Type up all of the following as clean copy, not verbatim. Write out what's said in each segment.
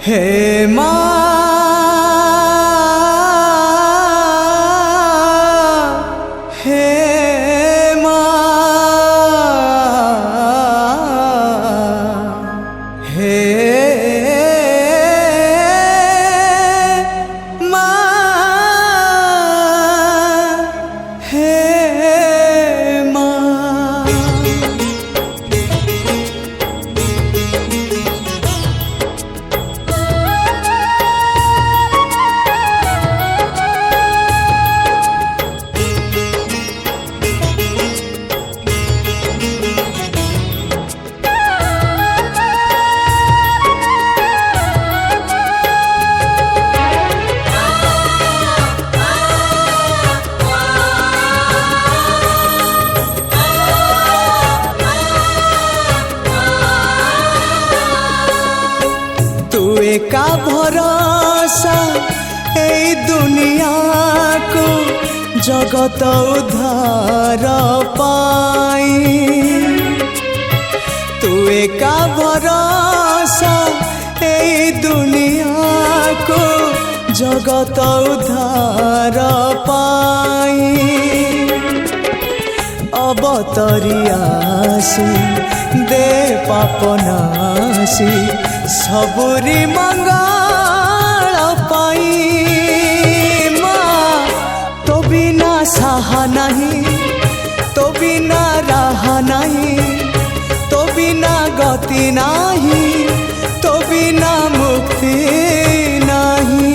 हे माँ हे माँ हे का भरोसा ए दुनिया को जगत उद्धार पाई तू का भरोसा ए दुनिया को जगत उद्धार पाई अवतरियासी दे पापनासी सबुरी मंगल पाई माँ तो बिना सहा नहीं तो बिना रहा नहीं तो बिना गति नहीं तो बिना मुक्ति नहीं।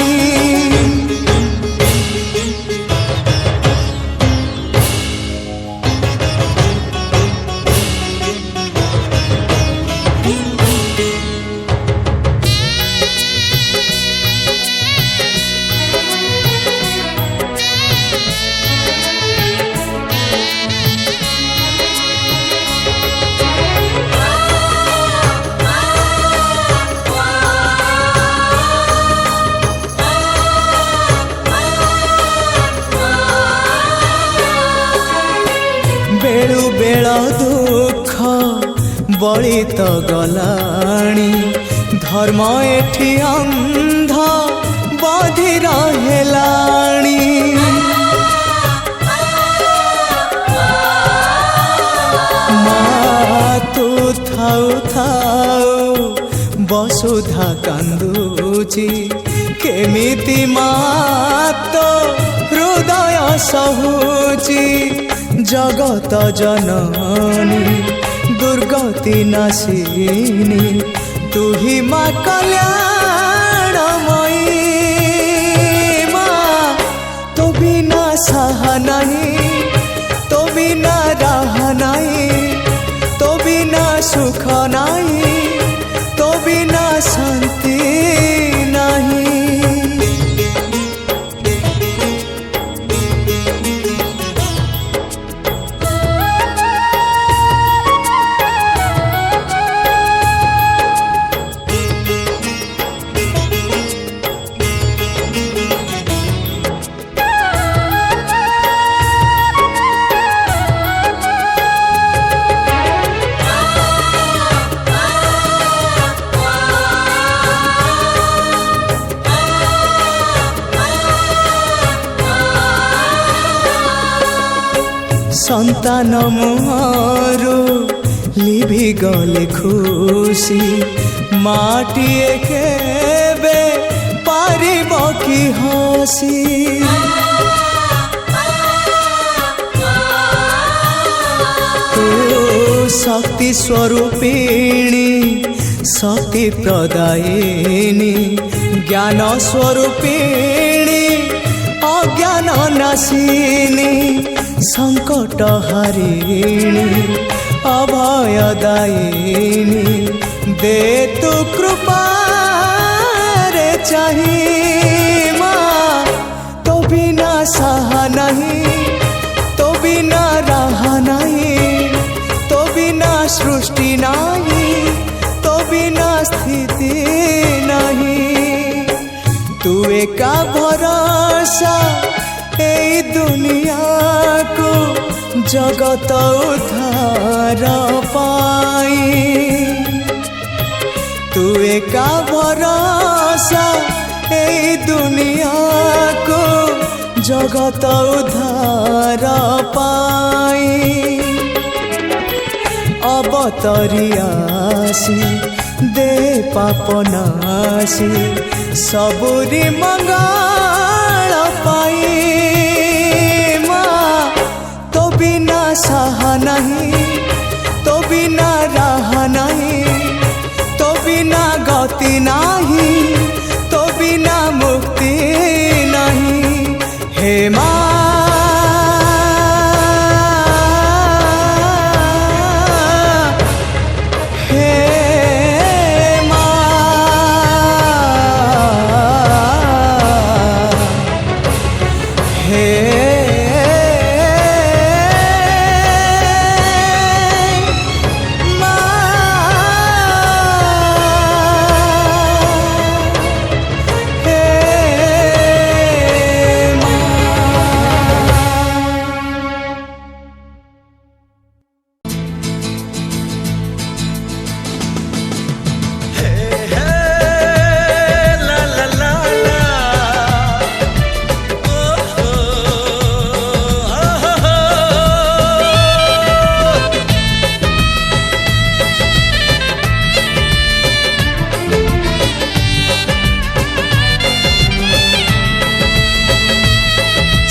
बेलु बेल दुख बड़ी तो गलाणी धर्म एठी अंध बधिर हेलाणी माँ तू थाउ थाउ वसुधा कांदुची केमिति माँ तो हृदय सहुची जगत जननी दुर्गति नाशिनी तू ही माँ कल्याणमयी माँ तो बिना सहा नहीं तो बिना रहा नहीं तो बिना सुख नहीं तो बिना शांति नहीं। संतान मोरू लिभि गले खुशी माटिए केबे पारिब कि हसी शक्ति स्वरूपिणी शक्ति प्रदायिनी ज्ञान स्वरूपिणी अज्ञान नाशिनी संकट हरिणी अभयदायिनी दे तू कृपा रे चाहिए माँ तो बिना सहा नहीं तो बिना रहा नहीं तो बिना सृष्टि नहीं तो बिना स्थिति नहीं तू एका भरोसा ए दुनिया को जगत उद्धार पाई तू एका भरोसा आशा ए दुनिया को जगत उद्धार पाई अवतरियासी दे पापनासी सबुरी मंगल पाई माँ तो बिना सहा नहीं तो बिना राह नहीं तो बिना गति नहीं तो बिना मुक्ति नहीं हे माँ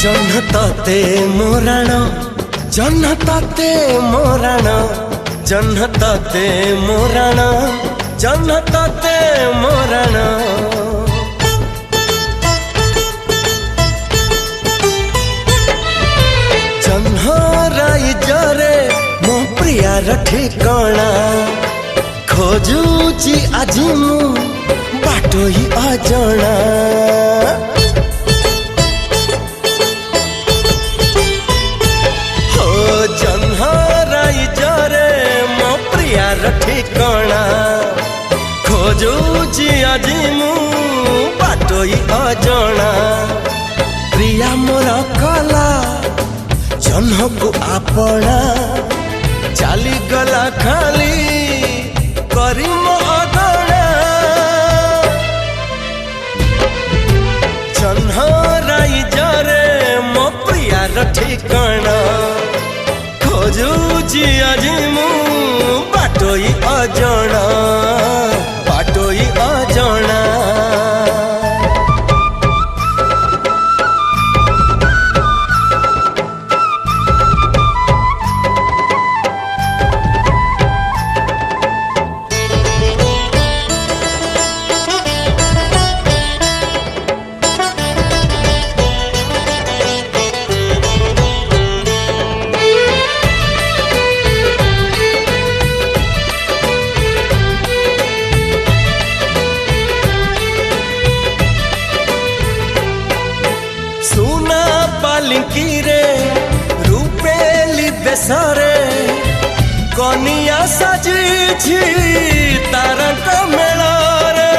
जन्नते मोराण जन्नते मोराण जन्नते मोराण जन्नते मोराण जन्हराई जरे मो प्रियार ठिकाणा खोजुची आज मु बाटोई अजणा जन्हराई जरे मो प्रियार ठिकाणा खोजुची आज मु बाटोई अजणा प्रिया मोर कला जन्ह को आपणा चाली गला खाली करी मो अगणा जन्हराई जरे मो प्रियार ठिकाणा खोजुची आज मु बाटोई अजणा बाटोई अजणा सुना पालिंकी रे रूपेली बेसरे कनिया सजी तारक मेला रे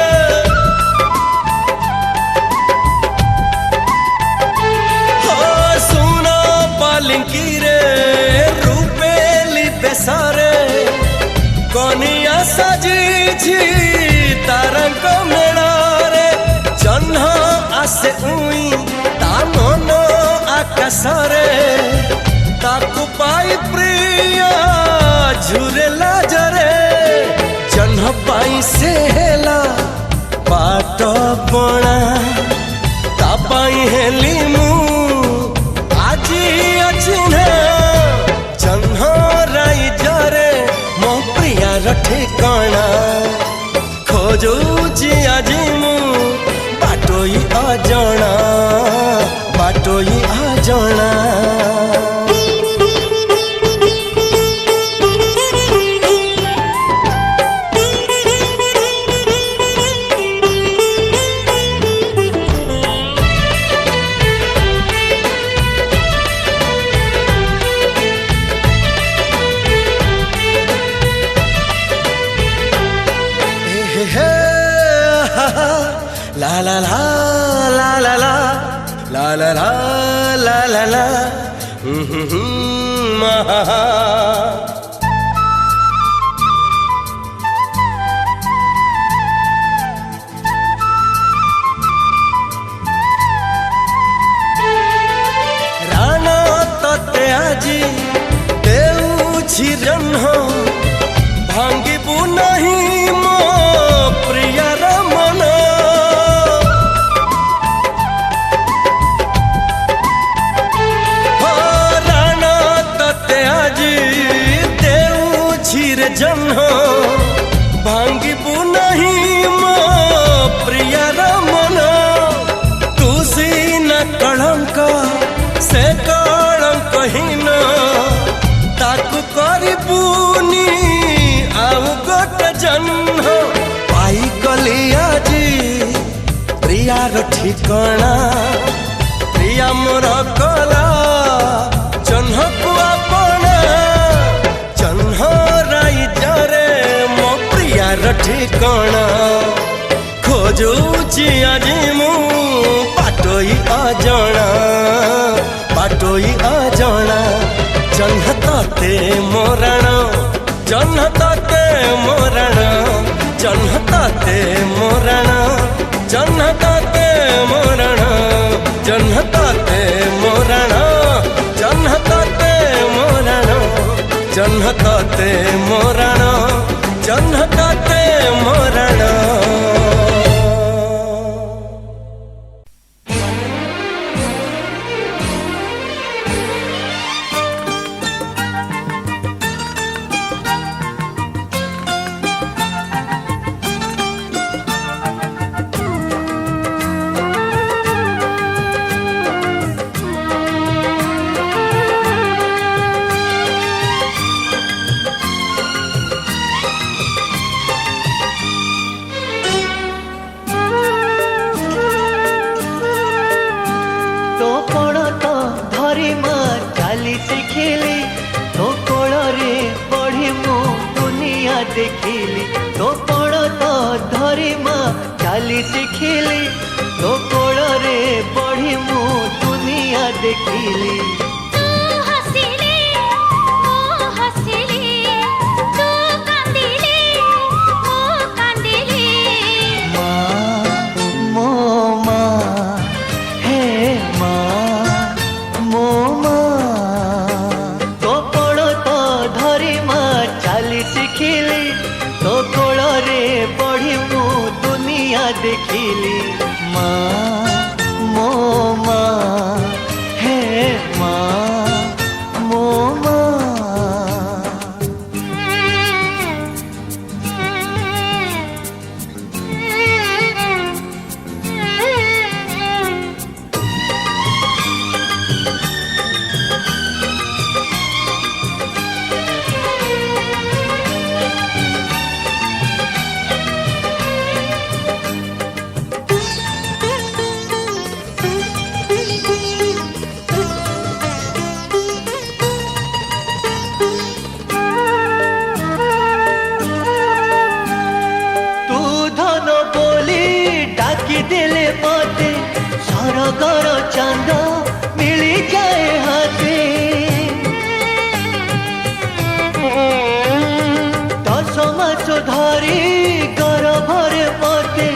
हो सुना पालिंकी रे रूपेली बेसरे कनिया सजी तारक मेला रे जन्ह आसे उई मन आकाशरे ताकू पाई प्रिया झुरेला जरे जन्ह पाई सेला बाट बणा ता पाई हेली मु आजी अचिन्हा जन्हराई जरे मो प्रियार ठिकाणा खोजुची आज मु बाटोई अजणा बाटोई अजणा la la la la la la la la la la la la जन्ह भांगिबु नहीं मो प्रियार मन राण तते आजी देउछि रे जन्ह भांगिबु नहीं मो प्रियार मन तू सीना कलंक से कलंक हीन ताकू करबुनी आउ गोटे जन्म पाई गली आजी प्रियार ठिकाना प्रिया मोर कला जन्ह को अपना जन्ह राई जरे मो प्रियार ठिकाना खोजुची आजी मु बाटोई अजणा बाटोई अजणा जन्ह ताते मोरण जन्ह ताते मोरण जन्ह ताते मोरण जन्ह ताते मोरण जन्ह ताते मोरण जन्ह ताते मोरण जन्ह ताते मोरण जन्ह ताते मोरण देखिली तो कोण तो धरी माँ चाली शिखिली तो कोण रे बढ़ी मु दुनिया देखिली देखिली माँ मो माँ हे माँ मो माँ दिले मते सरगर चांद मिली जाए हाथे दस मास धरी गर्भरे मते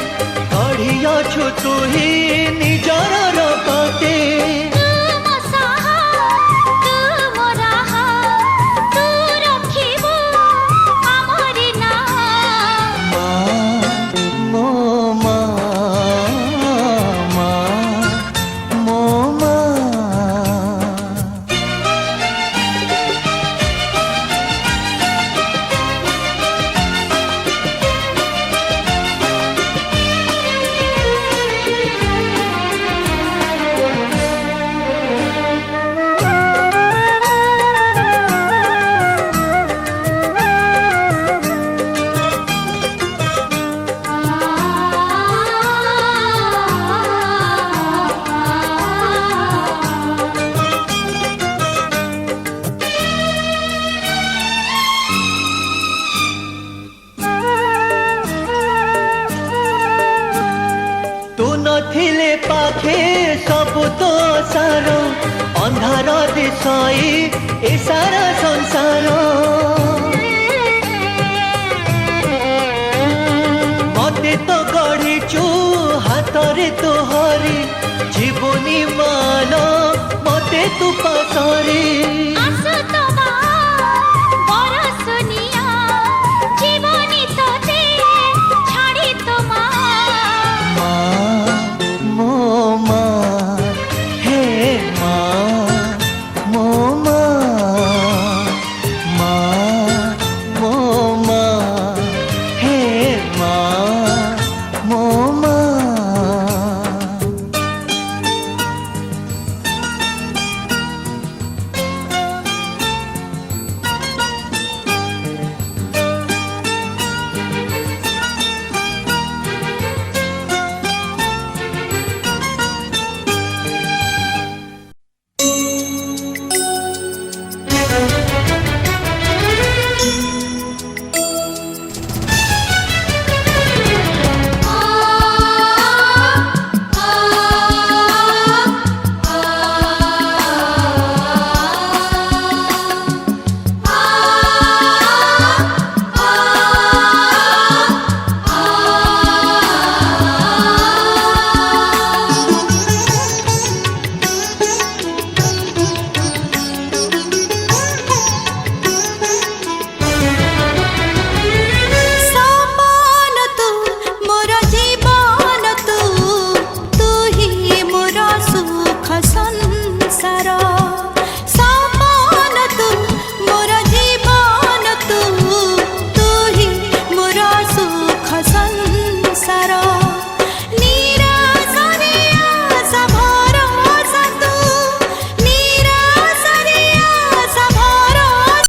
कढ़ियाछु तू ही निजर रखते नथिले पाखे सब तो सार अंधार दिशाई ए सारा संसार मते तो गढ़ीचु हाथरे तो हरी जीवनी मान मते तू पासरी